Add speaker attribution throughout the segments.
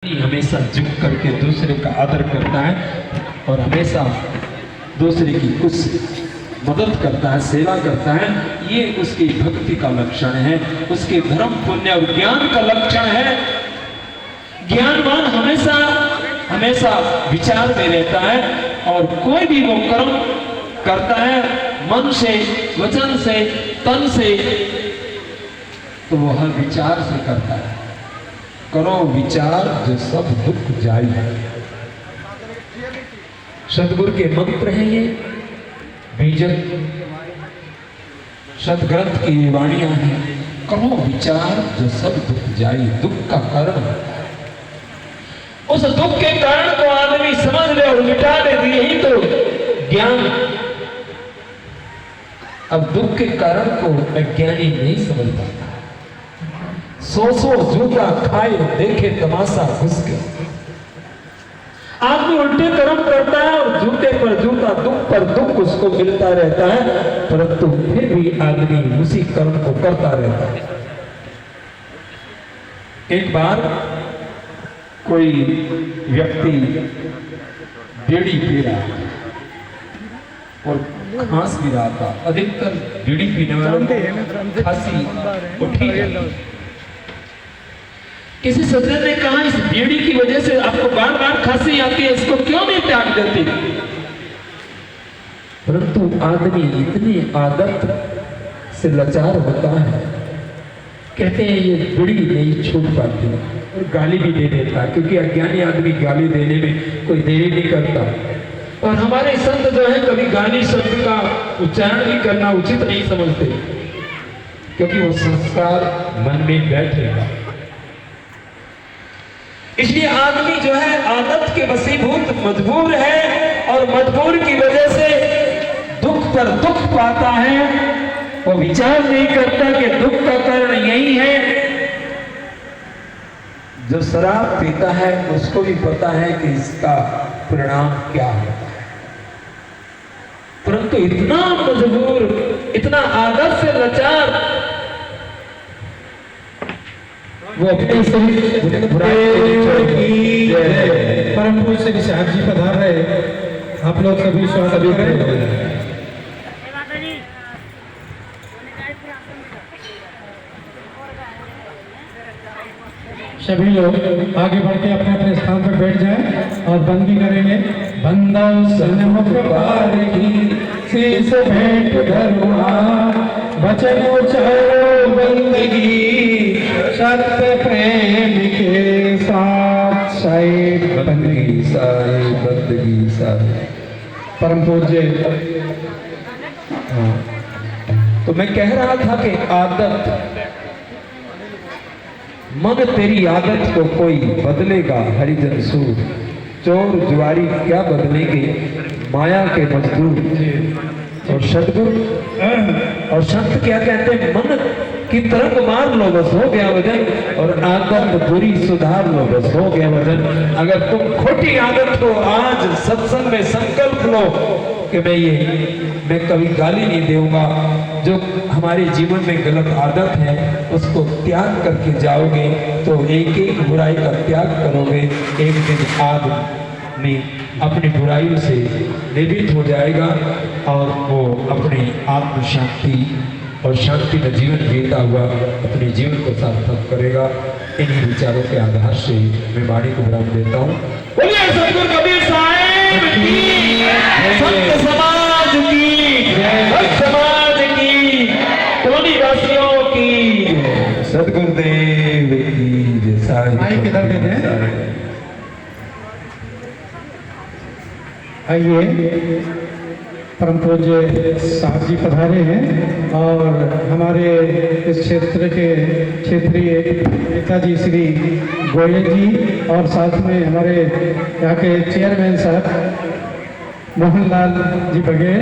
Speaker 1: हमेशा झुक करके दूसरे का आदर करता है और हमेशा दूसरे की कुछ मदद करता है, सेवा करता है। ये उसकी भक्ति का लक्षण है, उसके धर्म पुण्य और ज्ञान का लक्षण है। ज्ञानवान हमेशा हमेशा विचार में रहता है और कोई भी वो कर्म करता है मन से, वचन से, तन से, तो वह विचार से करता है। करो विचार जो सब दुख जाए। सतगुरु के मंत्र हैं ये, बीजक सतग्रंथ की वाणियां हैं। करो विचार जो सब दुख जाए। दुख का कारण, उस दुख के कारण को आदमी समझ ले और मिटा दे, यही तो ज्ञान। अब दुख के कारण को अज्ञानी नहीं समझ पाता। सो जूता खाए देखे तमाशा घुस के। आदमी उल्टे कर्म करता है और जूते पर जूता, दुख पर दुख उसको मिलता रहता है, परंतु फिर भी आदमी उसी कर्म को करता रहता है। एक बार कोई व्यक्ति बीड़ी पी रहा और खांस भी रहा था। अधिकतर बीड़ी पीने वालों को खांसी उठी जाती। किसी सज्जन ने कहा, इस बीड़ी की वजह से आपको बार बार खांसी आती है, इसको क्यों नहीं त्याग देती? परंतु आदमी इतनी आदत से लाचार होता है, कहते हैं ये बीड़ी नहीं छूट पाती और गाली भी दे देता है, क्योंकि अज्ञानी आदमी गाली देने में कोई देरी नहीं करता। और हमारे संत जो है कभी गाली शब्द का उच्चारण भी करना उचित नहीं समझते, क्योंकि वो संस्कार मन में बैठेगा। इसलिए आदमी जो है आदत के वशीभूत मजबूर है और मजबूर की वजह से दुख पर दुख पाता है। वो विचार नहीं करता कि दुख का कारण यही है। जो शराब पीता है उसको भी पता है कि इसका परिणाम क्या होता है, परंतु इतना मजबूर, इतना आदत से लाचार, वो अपने
Speaker 2: परम पूज्य श्री साहब जी पधार रहे। आप लोग सभी स्वागत करें। सभी लोग आगे बढ़ के अपने अपने स्थान पर बैठ जाएं और बंदी करेंगे। बंदव सन्मुख पार की शीश भेंट धरुआ, वचन उचारो बंदगी सत्य प्रेम के साथ। साहिब बंदगी साहिब बंदगी साहिब। परम पूज्य।
Speaker 1: तो मैं कह रहा था कि आदत, मन तेरी आदत को कोई बदलेगा हरिजन सूर, चोर जुआरी क्या बदलेंगे माया के मजदूर। और सदगुरु और संत क्या कहते हैं, मन की तरफ मार लो बस हो गया वजन, और आदत बुरी सुधार लो बस हो गया वजन। अगर तुम खोटी आदत हो, आज सत्संग में संकल्प लो कि मैं कभी गाली नहीं दूंगा। जो हमारे जीवन में गलत आदत है उसको त्याग करके जाओगे तो एक एक बुराई का त्याग करोगे, एक दिन आदमी अपनी बुराइयों से निवृत्त हो जाएगा और वो अपनी आत्म शांति और शांति में जीवन जीता हुआ अपने जीवन को सार्थक करेगा। इन्हीं विचारों के आधार से मैं वाणी को विराम देता हूँ। बोलिए सतगुरु कबीर साहिब की, संत समाज की, संत समाज की, कॉलोनी वासियों की, सतगुरुदेव की जय। साहिब
Speaker 2: आइए, परम पूज्य साहब जी पधारे हैं और हमारे इस क्षेत्र के क्षेत्रीय नेताजी श्री गोयल जी और साथ में हमारे यहाँ के चेयरमैन साहब मोहनलाल जी बघेल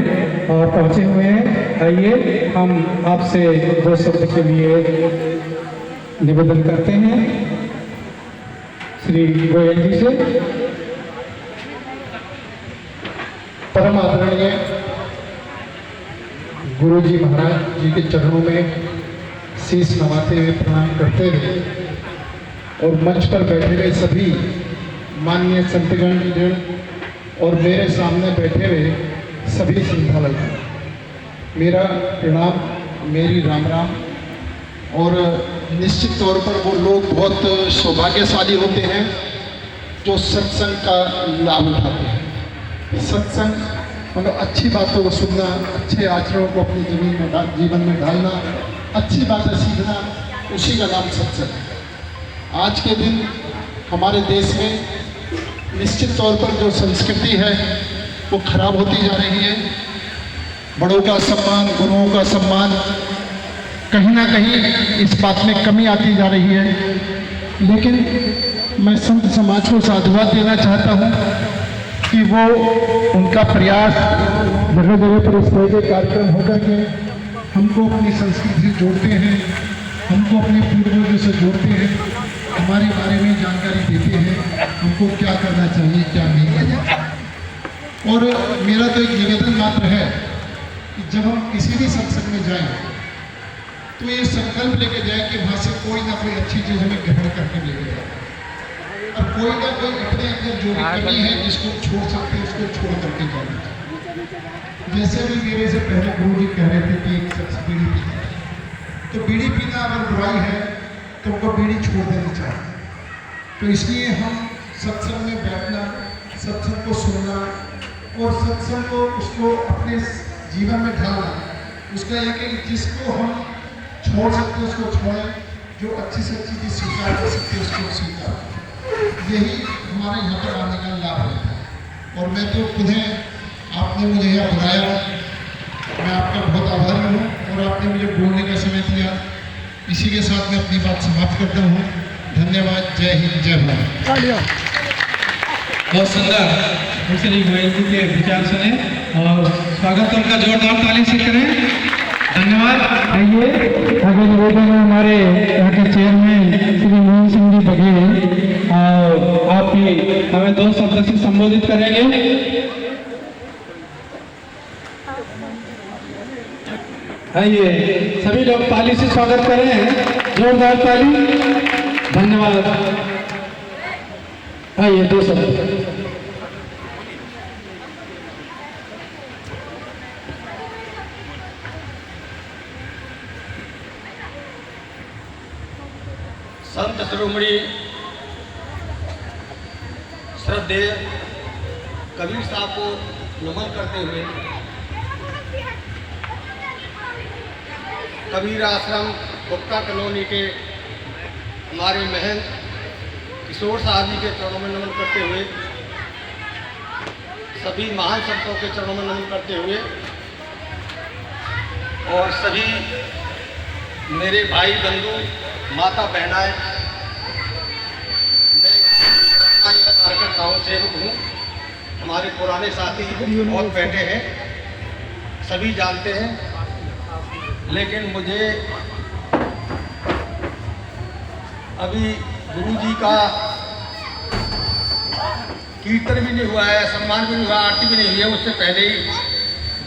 Speaker 2: और पहुँचे हुए हैं। आइए हम आपसे दो शब्द के लिए निवेदन करते हैं श्री गोयल जी से।
Speaker 3: परम आदरणीय गुरु जी महाराज जी के चरणों में शीश नवाते हुए प्रणाम करते हुए और मंच पर बैठे हुए सभी माननीय संतगण और मेरे सामने बैठे हुए सभी श्रद्धालु, मेरा प्रणाम, मेरी राम राम। और निश्चित तौर पर वो लोग बहुत सौभाग्यशाली होते हैं जो सत्संग का लाभ उठाते हैं। सत्संग मतलब अच्छी बातों को सुनना, अच्छे आचरणों को अपनी जीवन में डालना, अच्छी बातें सीखना, उसी का नाम सत्संग है। आज के दिन हमारे देश में निश्चित तौर पर जो संस्कृति है वो खराब होती जा रही है। बड़ों का सम्मान, गुरुओं का सम्मान, कहीं ना कहीं इस बात में कमी आती जा रही है। लेकिन मैं संत समाज को साधुवाद देना चाहता हूँ कि वो उनका प्रयास जगह जगह पर इस तरह के कार्यक्रम होकर के हमको अपनी संस्कृति से जोड़ते हैं, हमको अपने पूर्वजों से जोड़ते हैं, हमारे बारे में जानकारी देते हैं, हमको क्या करना चाहिए, क्या नहीं करना चाहिए। और मेरा तो एक निवेदन मात्र है कि जब हम किसी भी सत्संग में जाएं तो ये संकल्प लेके जाए कि वहाँ से कोई ना कोई अच्छी चीज़ हमें ग्रहण करके लेके जाए, और कोई ना कोई अपने अंदर जो भी कमी है जिसको छोड़ सकते हैं उसको छोड़ करके जाना चाहिए। जैसे भी मेरे से पहले गुरु जी कह रहे थे कि एक शख्स बीड़ी पीता है, तो बीड़ी पीना अगर बुराई है तो उनको बीड़ी छोड़ देनी चाहिए। तो इसलिए हम सत्संग में बैठना, सत्संग को सुनना और सत्संग को उसको अपने जीवन में ढालना, उसका यह कि जिसको हम छोड़ सकते हैं उसको छोड़ें, जो अच्छी से अच्छी चीज़ स्वीकार कर सकते हैं उसको स्वीकार। यही हमारे यहाँ पर आने का लाभ रहता है। और मैं तो खुद आपने मुझे यहाँ बुलाया, मैं आपका बहुत आभारी हूँ और आपने मुझे बोलने का समय दिया। इसी के साथ मैं अपनी बात समाप्त करता हूँ। धन्यवाद। जय हिंद, जय भारत।
Speaker 2: बहुत सुंदर श्री गोयल जी के विचार सुने और स्वागत उनका जोरदार ताली से करें। धन्यवाद। आइए आगे निवेदन में हमारे यहाँ के चेयरमैन श्री मोहन सिंह जी बघेल और आप भी हमें 2 शब्द से संबोधित करेंगे। आइए सभी लोग ताली से स्वागत करें, जोरदार ताली। धन्यवाद। आइए 2 शब्द।
Speaker 4: संत शिरोमणि श्रद्धेय कबीर साहब को नमन करते हुए कबीर आश्रम गुप्ता कॉलोनी के हमारे महंत किशोर साहब जी के चरणों में नमन करते हुए, सभी महान संतों के चरणों में नमन करते हुए और सभी मेरे भाई बंधु, माता बहनाएं, मैं कार्यकर्ताओं सेवक हूँ, हमारे पुराने साथी और बैठे हैं, सभी जानते हैं। लेकिन मुझे अभी गुरु जी का कीर्तन भी नहीं हुआ है, सम्मान भी नहीं हुआ, आरती भी नहीं हुई है, उससे पहले ही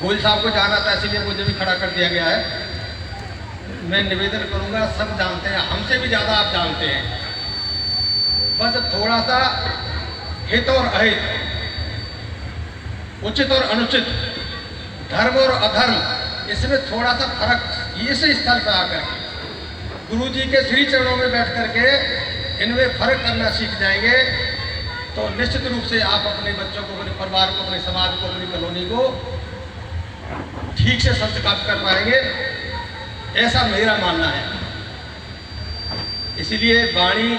Speaker 4: गोयल साहब को जाना था, इसलिए मुझे भी खड़ा कर दिया गया है। मैं निवेदन करूंगा, सब जानते हैं, हमसे भी ज़्यादा आप जानते हैं, बस थोड़ा सा हित और अहित, उचित और अनुचित, धर्म और अधर्म, इसमें थोड़ा सा फर्क इस स्थल पर आकर के गुरु जी के श्री चरणों में बैठ करके इनमें फर्क करना सीख जाएंगे तो निश्चित रूप से आप अपने बच्चों को, अपने परिवार को, अपने समाज को, अपनी कॉलोनी को ठीक से संस्कार कर पाएंगे, ऐसा मेरा मानना है। इसीलिए वाणी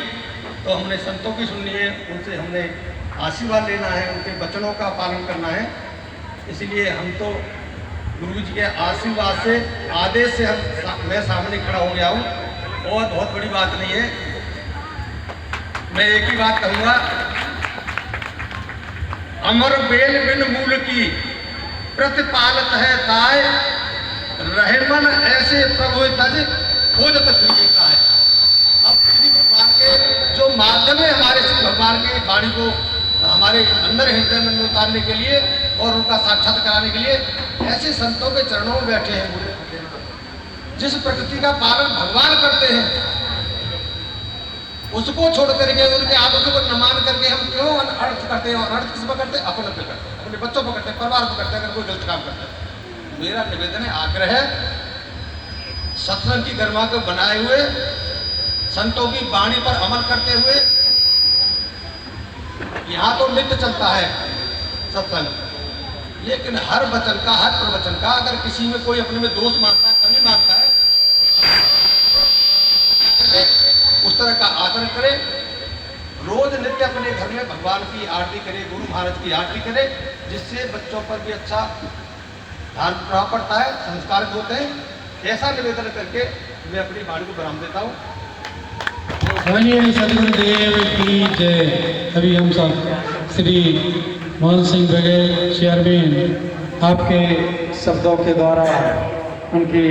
Speaker 4: तो हमने संतों की सुननी है, उनसे हमने आशीर्वाद लेना है, उनके वचनों का पालन करना है। इसलिए हम तो गुरु जी के आशीर्वाद से, आदेश से मैं सामने खड़ा हो गया हूँ, और बहुत बड़ी बात नहीं है। मैं एक ही बात कहूँगा, अमर बेल बिन मूल की प्रतिपालत है ताय, रहे मन ऐसे प्रभु तज खोजत प्रिय का है। अब श्री भगवान के जो माध्यम है, हमारे श्री भगवान की वाणी को हमारे अंदर हृदय में उतारने के लिए और उनका साक्षात कराने के लिए ऐसे संतों के चरणों में बैठे हैं। जिस प्रकृति का पालन भगवान करते हैं, उसको छोड़ करके उनके आदतों को न मान करके हम क्यों अनर्थ करते हैं? अनर्थ किस पर करते हैं? अपने पे करते हैं, अपने बच्चों पर करते हैं, परिवार पर करते हैं, अगर कोई गलत काम करता है। मेरा निवेदन है, आग्रह है, सत्संग की गरिमा को बनाए हुए, संतों की वाणी पर अमल करते हुए, यहाँ तो नित्य चलता है सत्संग, लेकिन हर वचन का, हर प्रवचन का अगर किसी में कोई अपने में दोष मानता है, कमी मानता है, उस तरह का आचरण करे। रोज नित्य अपने घर में भगवान की आरती करे, गुरु महाराज की आरती करे, जिससे बच्चों पर भी अच्छा ध्यान प्रभाव पड़ता है, संस्कार होते हैं। ऐसा निवेदन करके मैं अपनी वाणी को विराम देता हूँ।
Speaker 2: बोलिए सदगुरुदेव की जय। अभी हम सब श्री मोहन सिंह बघेल चेयरमैन आपके शब्दों के द्वारा उनकी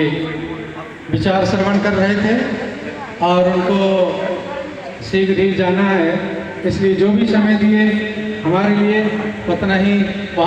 Speaker 2: विचार श्रवण कर रहे थे और उनको शीघ्र ही जाना है, इसलिए जो भी समय दिए हमारे लिए उतना ही बहुत